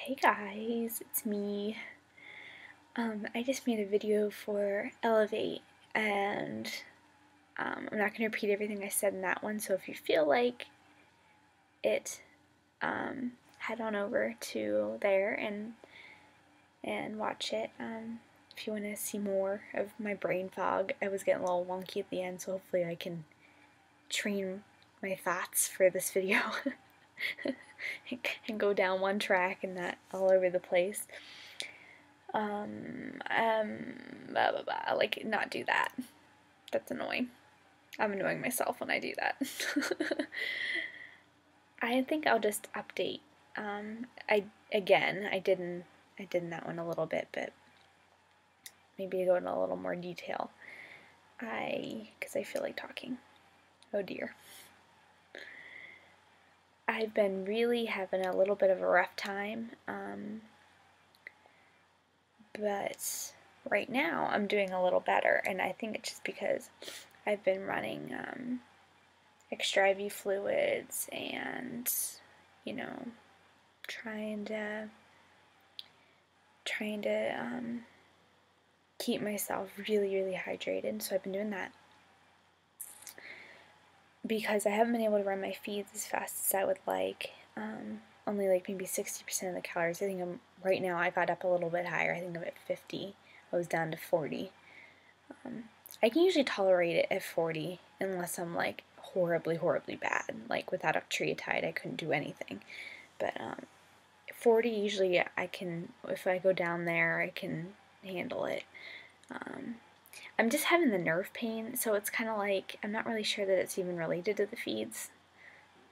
Hey guys, it's me. I just made a video for Elevate, and I'm not going to repeat everything I said in that one, so if you feel like it, head on over to there and watch it. If you want to see more of my brain fog, I was getting a little wonky at the end, so hopefully I can train my thoughts for this video and go down one track and not all over the place. Blah, blah, blah. Like, not do that. That's annoying. I'm annoying myself when I do that. I think I'll just update. I did in that one a little bit, but maybe go into a little more detail. Because I feel like talking. Oh dear. I've been really having a little bit of a rough time. But right now I'm doing a little better, and I think it's just because I've been running extra IV fluids and, you know, trying to keep myself really, really hydrated. So I've been doing that because I haven't been able to run my feeds as fast as I would like. Only like maybe 60% of the calories. I think right now I got up a little bit higher. I think I'm at 50. I was down to 40. I can usually tolerate it at 40 unless I'm like horribly, horribly bad. Like without octreotide, I couldn't do anything. But 40 usually I can, if I go down there, I can handle it. I'm just having the nerve pain, so it's kind of like, I'm not really sure that it's even related to the feeds.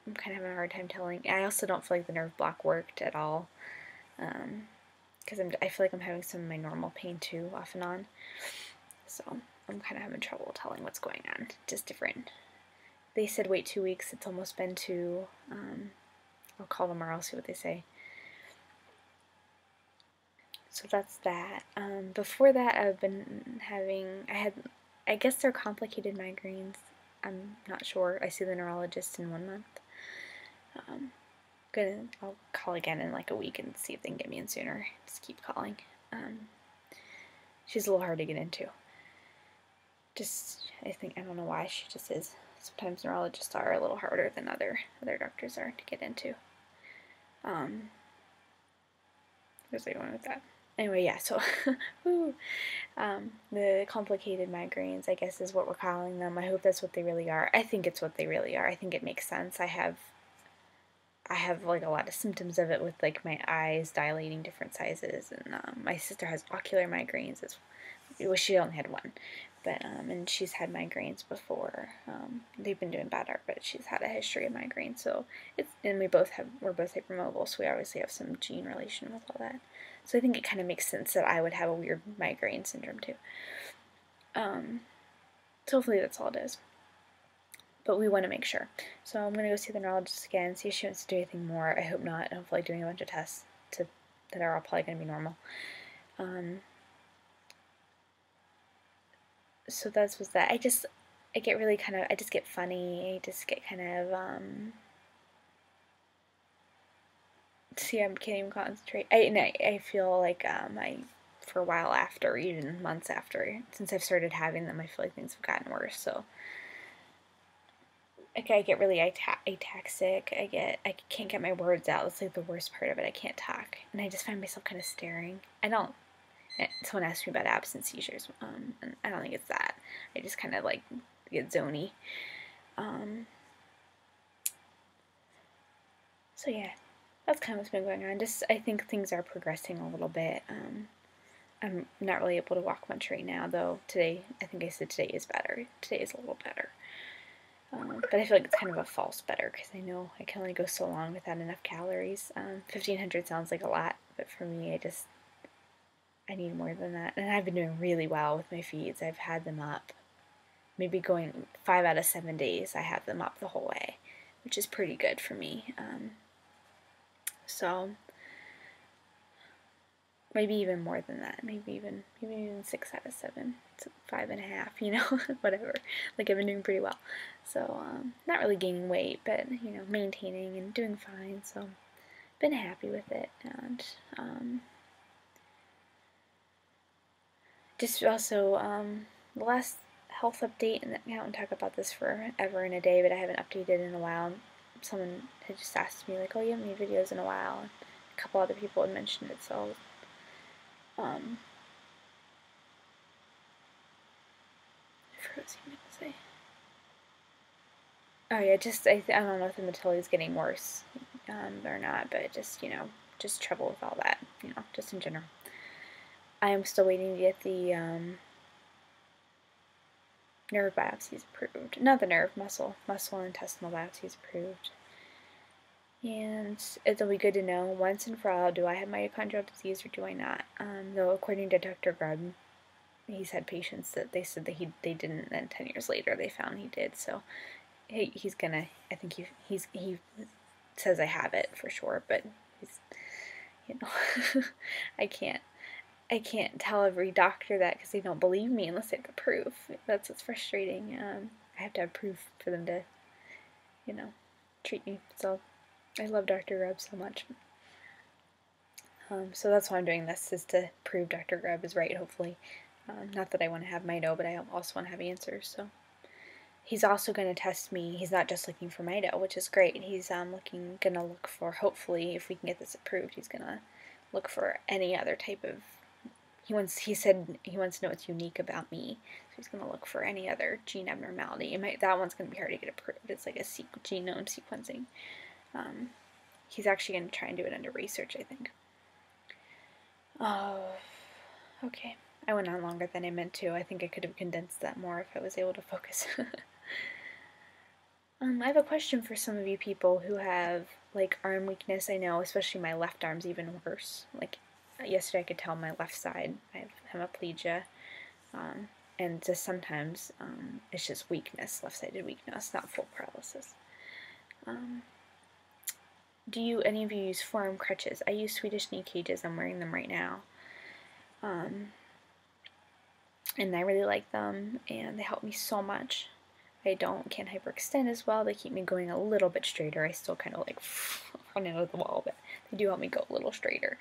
I'm kind of having a hard time telling. I also don't feel like the nerve block worked at all, because I feel like I'm having some of my normal pain too, off and on. So I'm kind of having trouble telling what's going on. Just different. They said wait 2 weeks. It's almost been 2. I'll call tomorrow, see what they say. So that's that. Before that, I've been having, I guess they're complicated migraines. I'm not sure. I see the neurologist in 1 month. I'll call again in like a week and see if they can get me in sooner. Just keep calling. She's a little hard to get into. I don't know why, she just is. Sometimes neurologists are a little harder than other doctors are to get into. Where's I going with that? Anyway, yeah, so the complicated migraines, I guess, is what we're calling them. I hope that's what they really are. I think it's what they really are. I think it makes sense. I have like a lot of symptoms of it with like my eyes dilating different sizes, and my sister has ocular migraines. Well, she only had one, but and she's had migraines before. They've been doing better, but she's had a history of migraines. So we're both hypermobile, so we obviously have some gene relation with all that. So I think it kind of makes sense that I would have a weird migraine syndrome too. So hopefully that's all it is. But we want to make sure. So I'm going to go see the neurologist again, see if she wants to do anything more. I hope not. Hopefully doing a bunch of tests that are all probably going to be normal. So that was that. I just get funny. I just get kind of, see, I can't even concentrate. I feel like, for a while after, even months after, since I've started having them, I feel like things have gotten worse, so. Like, I get really ataxic. I can't get my words out. That's like the worst part of it. I can't talk. And I just find myself kind of staring. Someone asked me about absence seizures, and I don't think it's that. I just kind of like get zony. So yeah, that's kind of what's been going on. I think things are progressing a little bit. I'm not really able to walk much right now, though. Today, I think I said today is better. Today is a little better. But I feel like it's kind of a false better because I know I can only go so long without enough calories. 1,500 sounds like a lot, but for me, I need more than that. And I've been doing really well with my feeds. I've had them up, maybe going 5 out of 7 days, I have them up the whole way, which is pretty good for me. So maybe even more than that. Maybe even 6 out of 7. It's 5.5, you know, whatever. Like, I've been doing pretty well. So, not really gaining weight, but, you know, maintaining and doing fine. So, been happy with it, and just also the last health update, and I don't talk about this forever in a day, but I haven't updated in a while. Someone had just asked me, like, oh, you haven't made videos in a while, and a couple other people had mentioned it, so I forgot what I was going to say. Oh yeah, I don't know if the motility is getting worse or not, but just, just trouble with all that, just in general. I am still waiting to get the nerve biopsies approved. Not the nerve, muscle and intestinal biopsies approved. And it'll be good to know once and for all, do I have mitochondrial disease or do I not? Though according to Dr. Grubb, he's had patients that they said that they didn't, and then 10 years later they found he did. So he's gonna, I think he says I have it for sure, but he's, I can't tell every doctor that because they don't believe me unless they have the proof. That's what's frustrating. I have to have proof for them to, treat me. So I love Dr. Grubb so much. So that's why I'm doing this, is to prove Dr. Grubb is right, hopefully. Not that I want to have mito, but I also want to have answers. So he's also going to test me. He's not just looking for mito, which is great. He's going to look for, hopefully, if we can get this approved, he's going to look for any other type of, he said he wants to know what's unique about me. So he's going to look for any other gene abnormality. That one's going to be hard to get approved. It's like a genome sequencing. He's actually going to try and do it under research, I think. Oh, okay. I went on longer than I meant to. I think I could have condensed that more if I was able to focus. I have a question for some of you people who have, like, arm weakness. I know, especially my left arm's even worse. Like, yesterday I could tell my left side, I have hemiplegia, and just sometimes it's just weakness, left-sided weakness, not full paralysis. Do any of you use forearm crutches? I use Swedish knee cages. I'm wearing them right now. And I really like them, and they help me so much. I can't hyperextend as well. They keep me going a little bit straighter. I still kind of like run into the wall, but they do help me go a little straighter.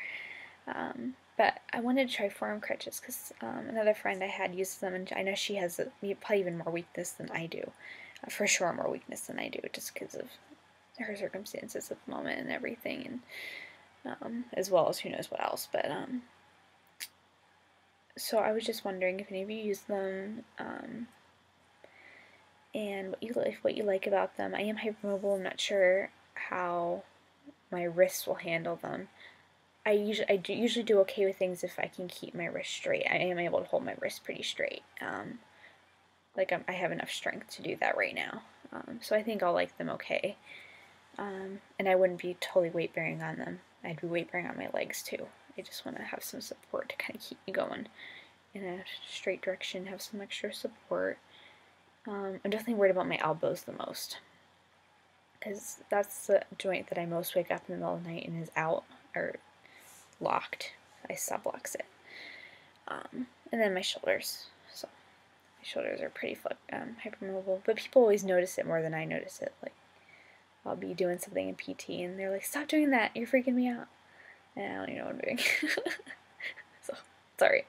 But I wanted to try forearm crutches because another friend I had uses them, and I know she has probably even more weakness than I do. For sure more weakness than I do, just because of her circumstances at the moment and everything, and as well as who knows what else. But so I was just wondering if any of you use them, and what you like about them. I am hypermobile. I'm not sure how my wrists will handle them. I usually do okay with things if I can keep my wrist straight. I am able to hold my wrist pretty straight. Like I have enough strength to do that right now. So I think I'll like them okay. And I wouldn't be totally weight bearing on them. I'd be weight bearing on my legs too. I just want to have some support to kind of keep me going in a straight direction, have some extra support. I'm definitely worried about my elbows the most, because that's the joint that I most wake up in the middle of the night and is out or locked. I sublocks it. And then my shoulders. So my shoulders are pretty hypermobile, but people always notice it more than I notice it. Like, I'll be doing something in PT and they're like, stop doing that, you're freaking me out. And I don't even know what I'm doing. So, sorry.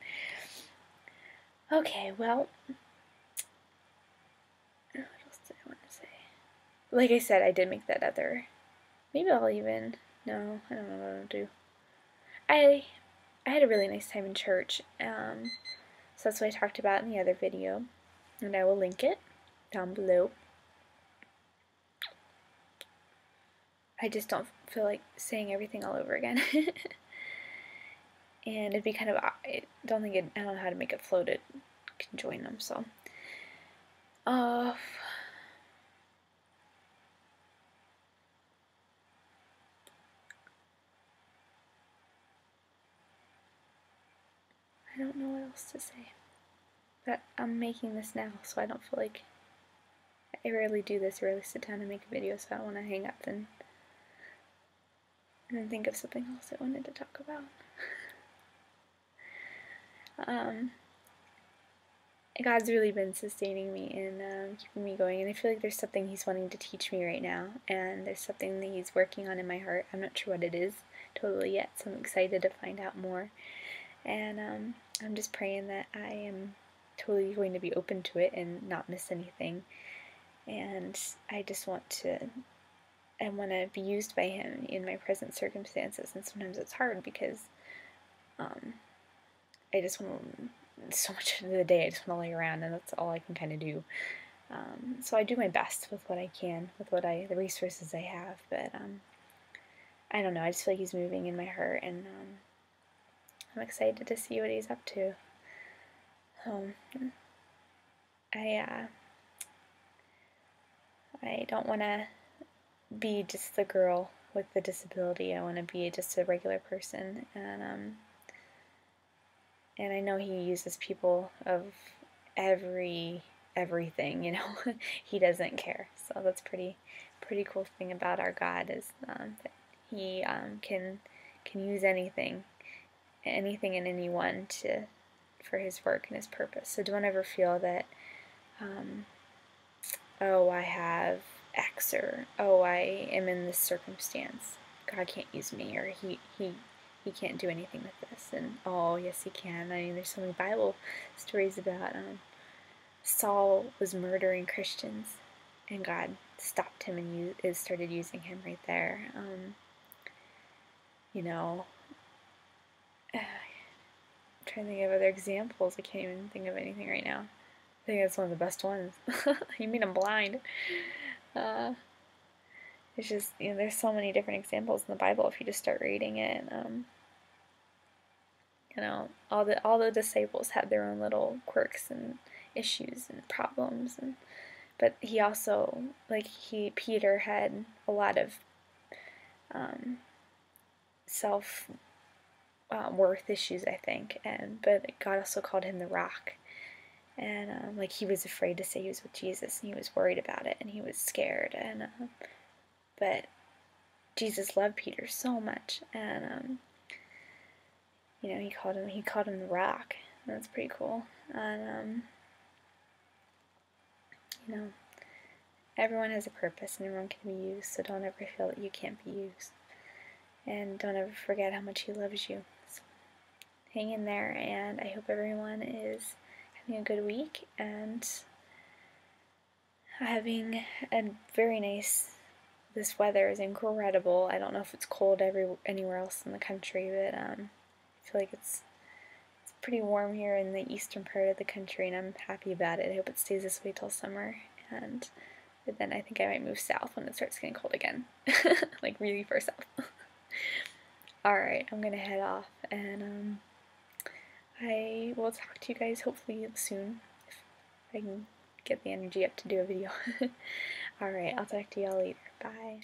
Okay, well, what else did I want to say? Like I said, I did make that other, maybe I'll even, no, I don't know what I'll do. I had a really nice time in church, so that's what I talked about in the other video, and I will link it down below. I just don't feel like saying everything all over again. And it'd be kind of, I don't know how to make it flow to join them, so. I don't know what else to say. But I'm making this now, so I don't feel like, I rarely do this, I rarely sit down and make a video, so I don't want to hang up and then think of something else I wanted to talk about. God's really been sustaining me and keeping me going, and I feel like there's something He's wanting to teach me right now, and there's something that He's working on in my heart. I'm not sure what it is. totally yet, so I'm excited to find out more. And I'm just praying that I am totally going to be open to it and not miss anything. And I just want to be used by Him in my present circumstances. And sometimes it's hard because I just want so much of the day I just want to lay around, and that's all I can kind of do. So I do my best with what I can, with the resources I have. But I don't know. I just feel like He's moving in my heart, and I'm excited to see what He's up to. I don't want to be just the girl with the disability. I want to be just a regular person, and I know He uses people of everything, you know. He doesn't care. So that's pretty cool thing about our God is that He can use anything and anyone for His work and His purpose. So don't ever feel that oh, I have X, or oh, I am in this circumstance, God can't use me, or he can't do anything with this. And oh, yes, He can. I mean, there's so many Bible stories about Saul was murdering Christians, and God stopped him and started using him right there. You know, I'm trying to think of other examples. I can't even think of anything right now. I think that's one of the best ones. You mean I'm blind? It's just, you know, there's so many different examples in the Bible if you just start reading it. You know, all the disciples had their own little quirks and issues and problems, but he also, Peter had a lot of self worth issues, I think, but God also called him the Rock. And he was afraid to say he was with Jesus, and he was worried about it, and he was scared. And but Jesus loved Peter so much, and you know, he called him the Rock. And that's pretty cool. And you know, everyone has a purpose, and everyone can be used. So don't ever feel that you can't be used, and don't ever forget how much He loves you. So hang in there, and I hope everyone is having a good week and having a very nice. This weather is incredible. I don't know if it's cold anywhere else in the country, but I feel like it's pretty warm here in the eastern part of the country, and I'm happy about it. I hope it stays this way till summer, but then I think I might move south when it starts getting cold again, like really far south. Alright, I'm gonna head off, and I will talk to you guys hopefully soon, if I can get the energy up to do a video. Alright, I'll talk to y'all later. Bye.